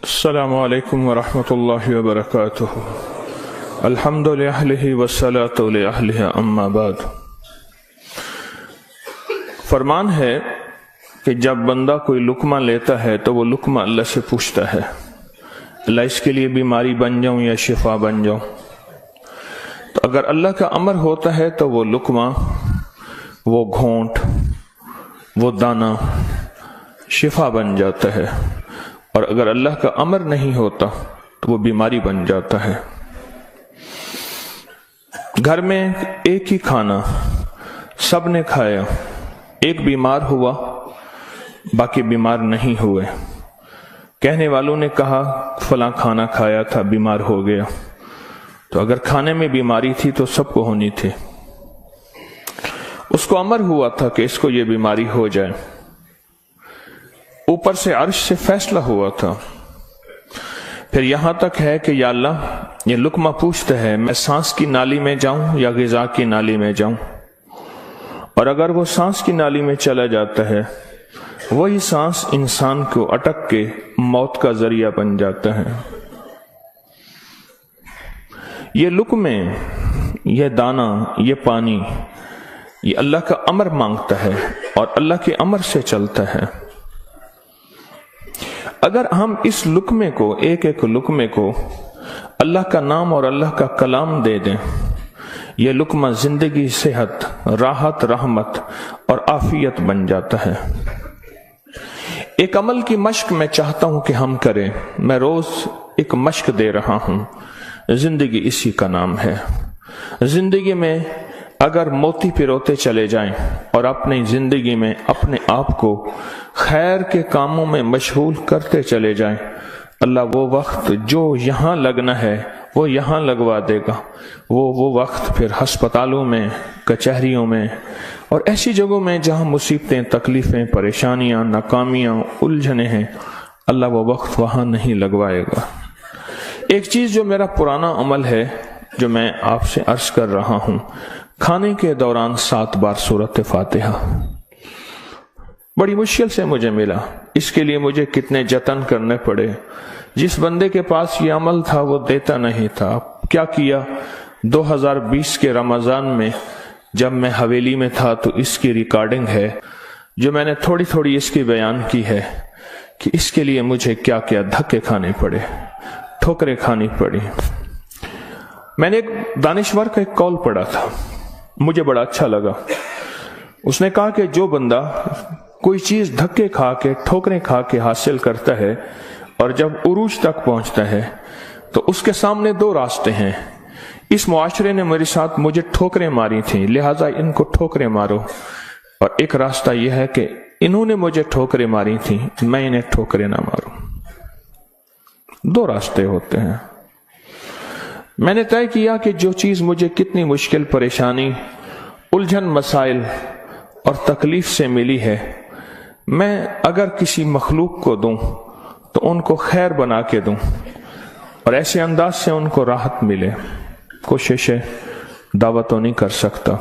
السلام علیکم ورحمۃ اللہ وبرکاتہ۔ الحمد للہ والصلاۃ لأہلہ اما بعد۔ فرمان ہے کہ جب بندہ کوئی لقمہ لیتا ہے تو وہ لقمہ اللہ سے پوچھتا ہے، اللہ اس کے لیے بیماری بن جاؤں یا شفا بن جاؤں؟ تو اگر اللہ کا امر ہوتا ہے تو وہ لقمہ، وہ گھونٹ، وہ دانہ شفا بن جاتا ہے، اور اگر اللہ کا امر نہیں ہوتا تو وہ بیماری بن جاتا ہے۔ گھر میں ایک ہی کھانا سب نے کھایا، ایک بیمار ہوا باقی بیمار نہیں ہوئے، کہنے والوں نے کہا فلاں کھانا کھایا تھا بیمار ہو گیا، تو اگر کھانے میں بیماری تھی تو سب کو ہونی تھی۔ اس کو امر ہوا تھا کہ اس کو یہ بیماری ہو جائے، اوپر سے عرش سے فیصلہ ہوا تھا۔ پھر یہاں تک ہے کہ یا اللہ یہ لقمہ پوچھتا ہے میں سانس کی نالی میں جاؤں یا غذا کی نالی میں جاؤں، اور اگر وہ سانس کی نالی میں چلا جاتا ہے وہی سانس انسان کو اٹک کے موت کا ذریعہ بن جاتا ہے۔ یہ لقمے، یہ دانہ، یہ پانی، یہ اللہ کا امر مانگتا ہے اور اللہ کے امر سے چلتا ہے۔ اگر ہم اس لقمے کو، ایک ایک لقمے کو اللہ کا نام اور اللہ کا کلام دے دیں، یہ لقمہ زندگی، صحت، راحت، رحمت اور عافیت بن جاتا ہے۔ ایک عمل کی مشق میں چاہتا ہوں کہ ہم کریں، میں روز ایک مشق دے رہا ہوں، زندگی اسی کا نام ہے۔ زندگی میں اگر موتی پروتے چلے جائیں اور اپنی زندگی میں اپنے آپ کو خیر کے کاموں میں مشغول کرتے چلے جائیں، اللہ وہ وقت جو یہاں لگنا ہے وہ یہاں لگوا دے گا۔ وہ وقت پھر ہسپتالوں میں، کچہریوں میں اور ایسی جگہوں میں جہاں مصیبتیں، تکلیفیں، پریشانیاں، ناکامیاں، الجھنیں ہیں، اللہ وہ وقت وہاں نہیں لگوائے گا۔ ایک چیز جو میرا پرانا عمل ہے، جو میں آپ سے عرض کر رہا ہوں، کھانے کے دوران 7 بار سورۃ فاتحہ، بڑی مشکل سے مجھے ملا، اس کے لیے مجھے کتنے جتن کرنے پڑے۔ جس بندے کے پاس یہ عمل تھا وہ دیتا نہیں تھا۔ کیا کیا؟ 2020 کے رمضان میں جب میں حویلی میں تھا تو اس کی ریکارڈنگ ہے، جو میں نے تھوڑی تھوڑی اس کی بیان کی ہے کہ اس کے لیے مجھے کیا کیا دھکے کھانے پڑے، ٹھوکریں کھانی پڑی۔ میں نے ایک دانشور کا ایک قول پڑھا تھا، مجھے بڑا اچھا لگا۔ اس نے کہا کہ جو بندہ کوئی چیز دھکے کھا کے، ٹھوکریں کھا کے حاصل کرتا ہے اور جب عروج تک پہنچتا ہے تو اس کے سامنے 2 راستے ہیں۔ اس معاشرے نے میرے ساتھ مجھے ٹھوکریں ماری تھیں، لہٰذا ان کو ٹھوکریں مارو، اور ایک راستہ یہ ہے کہ انہوں نے مجھے ٹھوکریں ماری تھیں، میں انہیں ٹھوکریں نہ ماروں۔ 2 راستے ہوتے ہیں۔ میں نے طے کیا کہ جو چیز مجھے کتنی مشکل، پریشانی، الجھن، مسائل اور تکلیف سے ملی ہے، میں اگر کسی مخلوق کو دوں تو ان کو خیر بنا کے دوں اور ایسے انداز سے ان کو راحت ملے۔ کوشش دعوت تو نہیں کر سکتا۔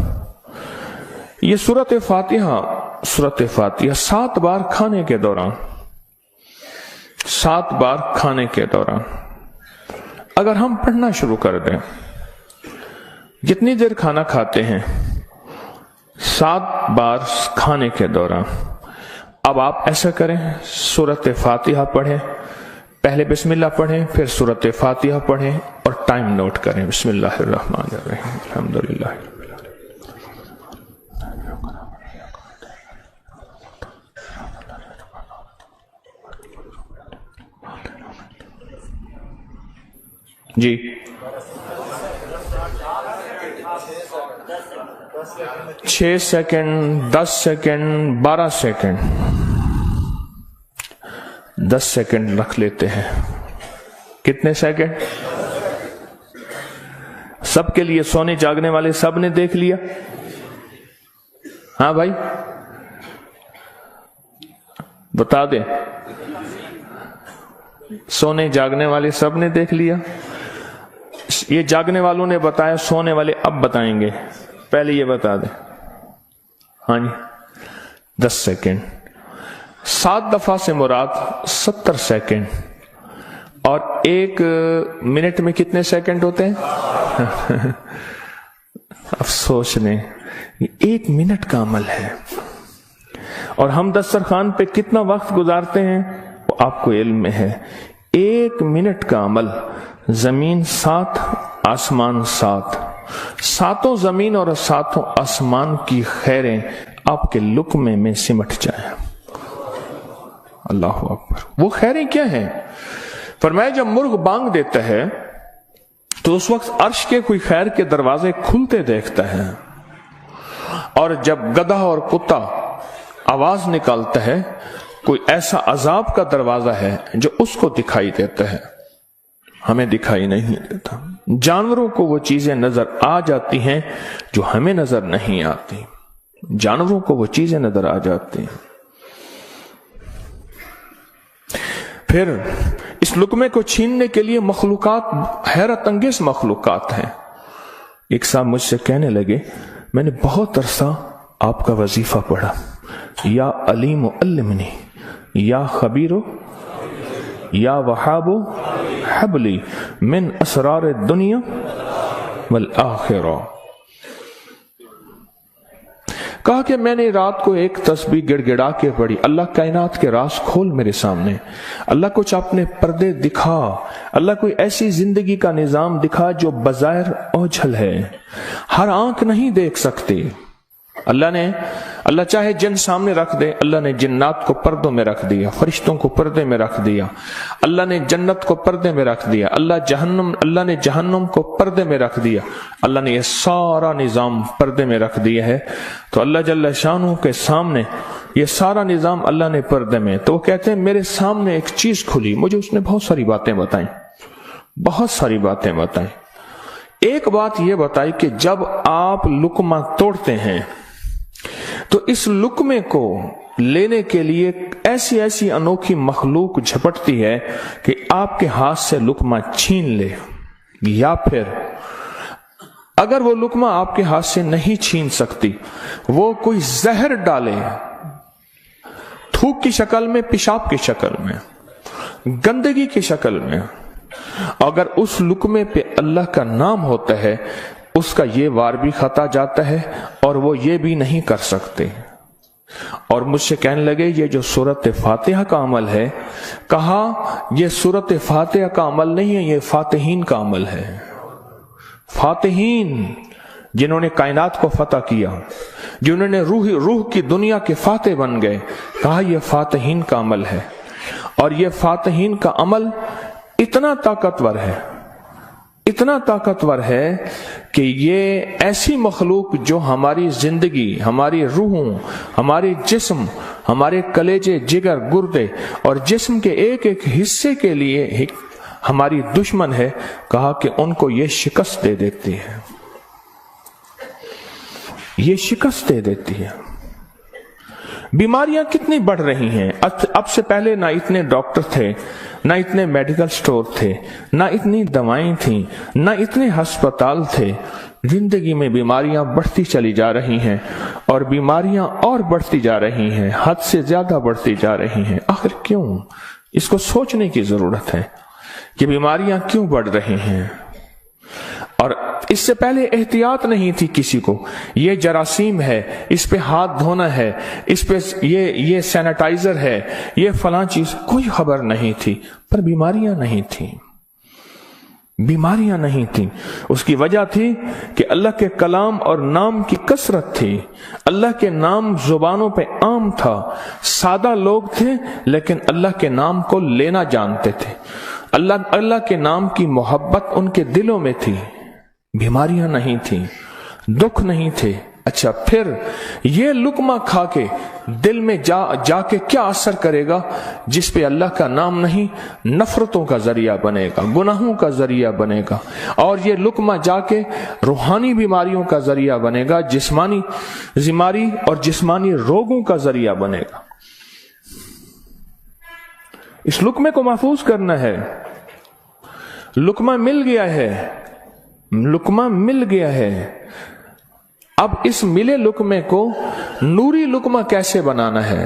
یہ سورۃ فاتحہ 7 بار کھانے کے دوران، 7 بار کھانے کے دوران اگر ہم پڑھنا شروع کر دیں، جتنی دیر کھانا کھاتے ہیں 7 بار کھانے کے دوران، اب آپ ایسا کریں، سورۃ فاتحہ پڑھیں، پہلے بسم اللہ پڑھیں، پھر سورۃ فاتحہ پڑھیں اور ٹائم نوٹ کریں۔ بسم اللہ الرحمن الرحیم، الحمدللہ۔ جی 6 سیکنڈ، 10 سیکنڈ، 12 سیکنڈ، 10 سیکنڈ رکھ لیتے ہیں۔ کتنے سیکنڈ؟ سب کے لیے، سونے جاگنے والے سب نے دیکھ لیا؟ ہاں بھائی بتا دیں، سونے جاگنے والے سب نے دیکھ لیا؟ یہ جاگنے والوں نے بتایا، سونے والے اب بتائیں گے، پہلے یہ بتا دیں۔ ہاں جی 10 سیکنڈ، 7 دفعہ سے مراد 70 سیکنڈ، اور 1 منٹ میں کتنے سیکنڈ ہوتے ہیں؟ اب سوچ لیں، 1 منٹ کا عمل ہے، اور ہم دسترخوان پہ کتنا وقت گزارتے ہیں وہ آپ کو علم میں ہے۔ 1 منٹ کا عمل، زمین 7 آسمان 7، 7 زمین اور 7 آسمان کی خیریں آپ کے لقمے میں سمٹ جائیں۔ اللہ اکبر۔ وہ خیریں کیا ہیں؟ فرمایا جب مرغ بانگ دیتا ہے تو اس وقت عرش کے کوئی خیر کے دروازے کھلتے دیکھتا ہے، اور جب گدھا اور کتا آواز نکالتا ہے کوئی ایسا عذاب کا دروازہ ہے جو اس کو دکھائی دیتا ہے، ہمیں دکھائی نہیں دیتا۔ جانوروں کو وہ چیزیں نظر آ جاتی ہیں جو ہمیں نظر نہیں آتی، جانوروں کو وہ چیزیں نظر آ جاتی ہیں۔ پھر اس لقمے کو چھیننے کے لیے مخلوقات، حیرت انگیز مخلوقات ہیں۔ ایک صاحب مجھ سے کہنے لگے میں نے بہت عرصہ آپ کا وظیفہ پڑھا، یا علیم علمنی، یا خبیر یا وہاب حبلی من اسرار الدنیا والآخرہ۔ کہا کہ میں نے رات کو ایک تسبیح گڑ گڑا کے پڑھی، اللہ کائنات کے راز کھول میرے سامنے، اللہ کچھ اپنے پردے دکھا، اللہ کوئی ایسی زندگی کا نظام دکھا جو بظاہر اوجھل ہے، ہر آنکھ نہیں دیکھ سکتی۔ اللہ چاہے جن سامنے رکھ دے، اللہ نے جنات کو پردوں میں رکھ دیا، فرشتوں کو پردے میں رکھ دیا، اللہ نے جنت کو پردے میں رکھ دیا، اللہ نے جہنم کو پردے میں رکھ دیا، اللہ نے یہ سارا نظام پردے میں رکھ دیا ہے۔ تو اللہ جل شانہ کے سامنے یہ سارا نظام اللہ نے پردے میں، تو وہ کہتے ہیں میرے سامنے ایک چیز کھلی، مجھے اس نے بہت ساری باتیں بتائیں، بہت ساری باتیں بتائیں۔ ایک بات یہ بتائی کہ جب آپ لقمہ توڑتے ہیں تو اس لقمے کو لینے کے لیے ایسی ایسی انوکھی مخلوق جھپٹتی ہے کہ آپ کے ہاتھ سے لقمہ چھین لے، یا پھر اگر وہ لقمہ آپ کے ہاتھ سے نہیں چھین سکتی، وہ کوئی زہر ڈالے، تھوک کی شکل میں، پیشاب کی شکل میں، گندگی کی شکل میں، اگر اس لقمے پہ اللہ کا نام ہوتا ہے اس کا یہ وار بھی کھاتا جاتا ہے اور وہ یہ بھی نہیں کر سکتے۔ اور مجھ سے کہنے لگے یہ جو سورۃ فاتحہ کا عمل ہے، کہا یہ سورۃ فاتحہ کا عمل نہیں ہے، یہ فاتحین کا عمل ہے۔ فاتحین جنہوں نے کائنات کو فتح کیا، جنہوں نے روح کی دنیا کے فاتح بن گئے، کہا یہ فاتحین کا عمل ہے۔ اور یہ فاتحین کا عمل اتنا طاقتور ہے، اتنا طاقتور ہے کہ یہ ایسی مخلوق جو ہماری زندگی، ہماری روحوں، ہمارے جسم، ہمارے کلیجے، جگر، گردے اور جسم کے ایک ایک حصے کے لیے ہماری دشمن ہے، کہا کہ ان کو یہ شکست دے دیتی ہے، یہ شکست دے دیتی ہے۔ بیماریاں کتنی بڑھ رہی ہیں، اب سے پہلے نہ اتنے ڈاکٹر تھے، نہ اتنے میڈیکل سٹور تھے، نہ اتنی دوائیں تھیں، نہ اتنے ہسپتال تھے۔ زندگی میں بیماریاں بڑھتی چلی جا رہی ہیں، اور بیماریاں اور بڑھتی جا رہی ہیں، حد سے زیادہ بڑھتی جا رہی ہیں۔ آخر کیوں؟ اس کو سوچنے کی ضرورت ہے کہ بیماریاں کیوں بڑھ رہی ہیں۔ اور اس سے پہلے احتیاط نہیں تھی کسی کو، یہ جراثیم ہے، اس پہ ہاتھ دھونا ہے، اس پہ یہ سینیٹائزر ہے، یہ فلاں چیز، کوئی خبر نہیں تھی، پر بیماریاں نہیں تھیں، بیماریاں نہیں تھیں۔ اس کی وجہ تھی کہ اللہ کے کلام اور نام کی کثرت تھی، اللہ کے نام زبانوں پہ عام تھا، سادہ لوگ تھے لیکن اللہ کے نام کو لینا جانتے تھے، اللہ کے نام کی محبت ان کے دلوں میں تھی، بیماریاں نہیں تھیں، دکھ نہیں تھے۔ اچھا، پھر یہ لقمہ کھا کے دل میں جا کے کیا اثر کرے گا؟ جس پہ اللہ کا نام نہیں، نفرتوں کا ذریعہ بنے گا، گناہوں کا ذریعہ بنے گا، اور یہ لقمہ جا کے روحانی بیماریوں کا ذریعہ بنے گا، جسمانی بیماری اور جسمانی روگوں کا ذریعہ بنے گا۔ اس لقمے کو محفوظ کرنا ہے۔ لقمہ مل گیا ہے، لقمہ مل گیا ہے، اب اس ملے لقمے کو نوری لقمہ کیسے بنانا ہے؟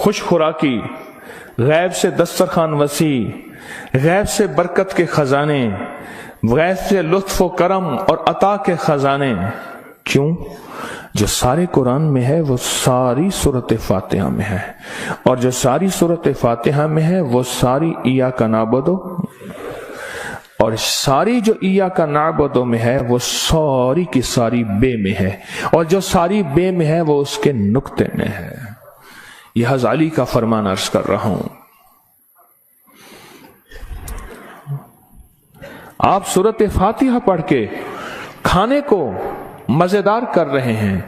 خوش خوراکی، غیب سے دسترخوان وسیع، غیب سے برکت کے خزانے، غیب سے لطف و کرم اور عطا کے خزانے. کیوں؟ جو سارے قرآن میں ہے وہ ساری سورۃ فاتحہ میں ہے، اور جو ساری سورۃ فاتحہ میں ہے وہ ساری ایاک نعبد، اور ساری جو ایاک نعبد میں ہے وہ ساری کی ساری بے میں ہے، اور جو ساری بے میں ہے وہ اس کے نقطے میں ہے. یہ غزالی کا فرمان عرض کر رہا ہوں. آپ سورۃ فاتحہ پڑھ کے کھانے کو مزیدار کر رہے ہیں،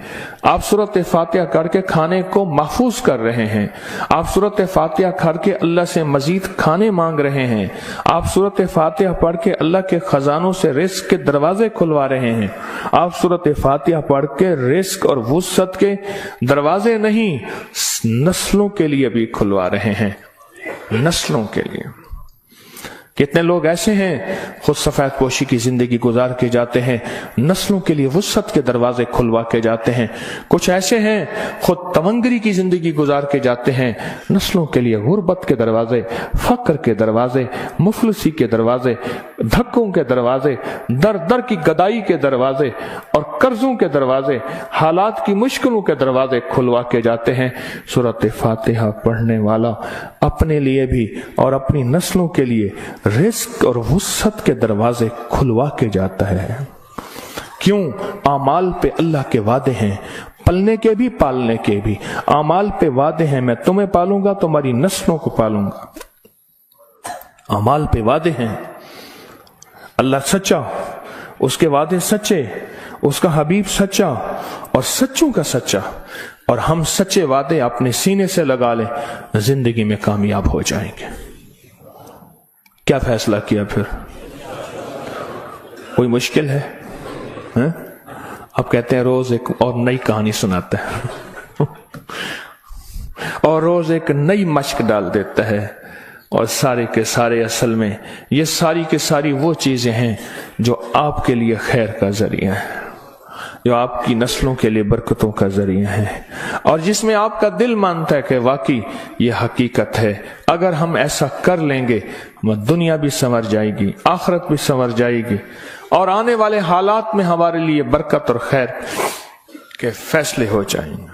آپ سورۃ فاتحہ کر کے کھانے کو محفوظ کر رہے ہیں، آپ سورۃ فاتحہ کر کے اللہ سے مزید کھانے مانگ رہے ہیں، آپ سورۃ فاتحہ پڑھ کے اللہ کے خزانوں سے رزق کے دروازے کھلوا رہے ہیں، آپ سورۃ فاتحہ پڑھ کے رزق اور وسعت کے دروازے نہیں نسلوں کے لیے بھی کھلوا رہے ہیں، نسلوں کے لیے. کتنے لوگ ایسے ہیں خود سفید پوشی کی زندگی گزار کے جاتے ہیں، نسلوں کے لیے وسعت کے دروازے کھلوا کے جاتے ہیں. کچھ ایسے ہیں خود تونگری کی زندگی گزار کے جاتے ہیں، نسلوں کے لیے غربت کے دروازے، فقر کے دروازے، مفلسی کے دروازے، دھکوں کے دروازے، در در کی گدائی کے دروازے اور قرضوں کے دروازے، حالات کی مشکلوں کے دروازے کھلوا کے جاتے ہیں. سورۃ فاتحہ پڑھنے والا اپنے لیے بھی اور اپنی نسلوں کے لیے رزق اور وسعت کے دروازے کھلوا کے جاتا ہے. کیوں؟ اعمال پہ اللہ کے وعدے ہیں، پلنے کے بھی پالنے کے بھی. اعمال پہ وعدے ہیں، میں تمہیں پالوں گا، تمہاری نسلوں کو پالوں گا. اعمال پہ وعدے ہیں. اللہ سچا، اس کے وعدے سچے، اس کا حبیب سچا اور سچوں کا سچا، اور ہم سچے وعدے اپنے سینے سے لگا لیں، زندگی میں کامیاب ہو جائیں گے. کیا فیصلہ کیا پھر؟ کوئی مشکل ہے؟ اب کہتے ہیں روز ایک اور نئی کہانی سناتا ہے اور روز ایک نئی مشق ڈال دیتا ہے، اور سارے کے سارے اصل میں یہ ساری کے ساری وہ چیزیں ہیں جو آپ کے لیے خیر کا ذریعہ ہے، جو آپ کی نسلوں کے لیے برکتوں کا ذریعہ ہے، اور جس میں آپ کا دل مانتا ہے کہ واقعی یہ حقیقت ہے. اگر ہم ایسا کر لیں گے دنیا بھی سنور جائے گی، آخرت بھی سنور جائے گی، اور آنے والے حالات میں ہمارے لیے برکت اور خیر کے فیصلے ہو جائیں گے.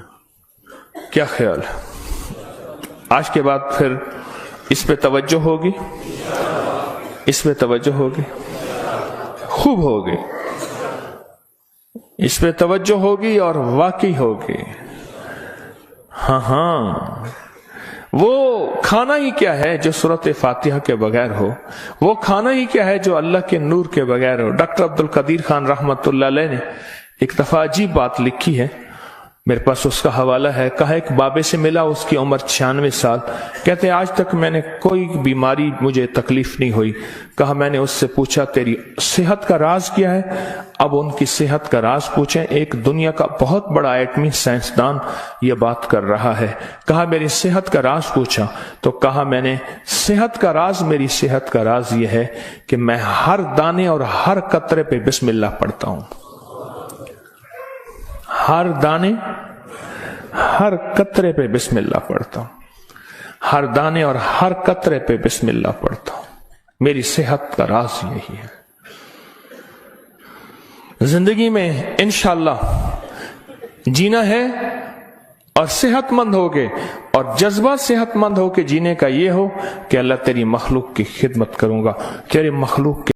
کیا خیال ہے؟ آج کے بعد پھر اس پہ توجہ ہوگی، اس پہ توجہ ہوگی، خوب ہوگی، اس پہ توجہ ہوگی اور واقعی ہوگی. ہاں وہ کھانا ہی کیا ہے جو سورۃ فاتحہ کے بغیر ہو، وہ کھانا ہی کیا ہے جو اللہ کے نور کے بغیر ہو. ڈاکٹر عبدالقدیر خان رحمت اللہ علیہ نے ایک دفعہ عجیب بات لکھی ہے، میرے پاس اس کا حوالہ ہے. کہا ایک بابے سے ملا، اس کی عمر 96 سال. کہتے آج تک میں نے کوئی بیماری مجھے تکلیف نہیں ہوئی. کہا میں نے اس سے پوچھا تیری صحت کا راز کیا ہے؟ اب ان کی صحت کا راز پوچھیں. ایک دنیا کا بہت بڑا ایٹمی سائنسدان یہ بات کر رہا ہے. کہا میری صحت کا راز پوچھا تو کہا میں نے صحت کا راز، میری صحت کا راز یہ ہے کہ میں ہر دانے اور ہر قطرے پہ بسم اللہ پڑھتا ہوں. ہر دانے ہر قطرے پہ بسم اللہ پڑھتا ہوں، ہر دانے اور ہر قطرے پہ بسم اللہ پڑھتا ہوں. میری صحت کا راز یہی ہے. زندگی میں انشاءاللہ جینا ہے اور صحت مند ہوگے، اور جذبہ صحت مند ہو کے جینے کا یہ ہو کہ اللہ تیری مخلوق کی خدمت کروں گا، تیرے مخلوق کے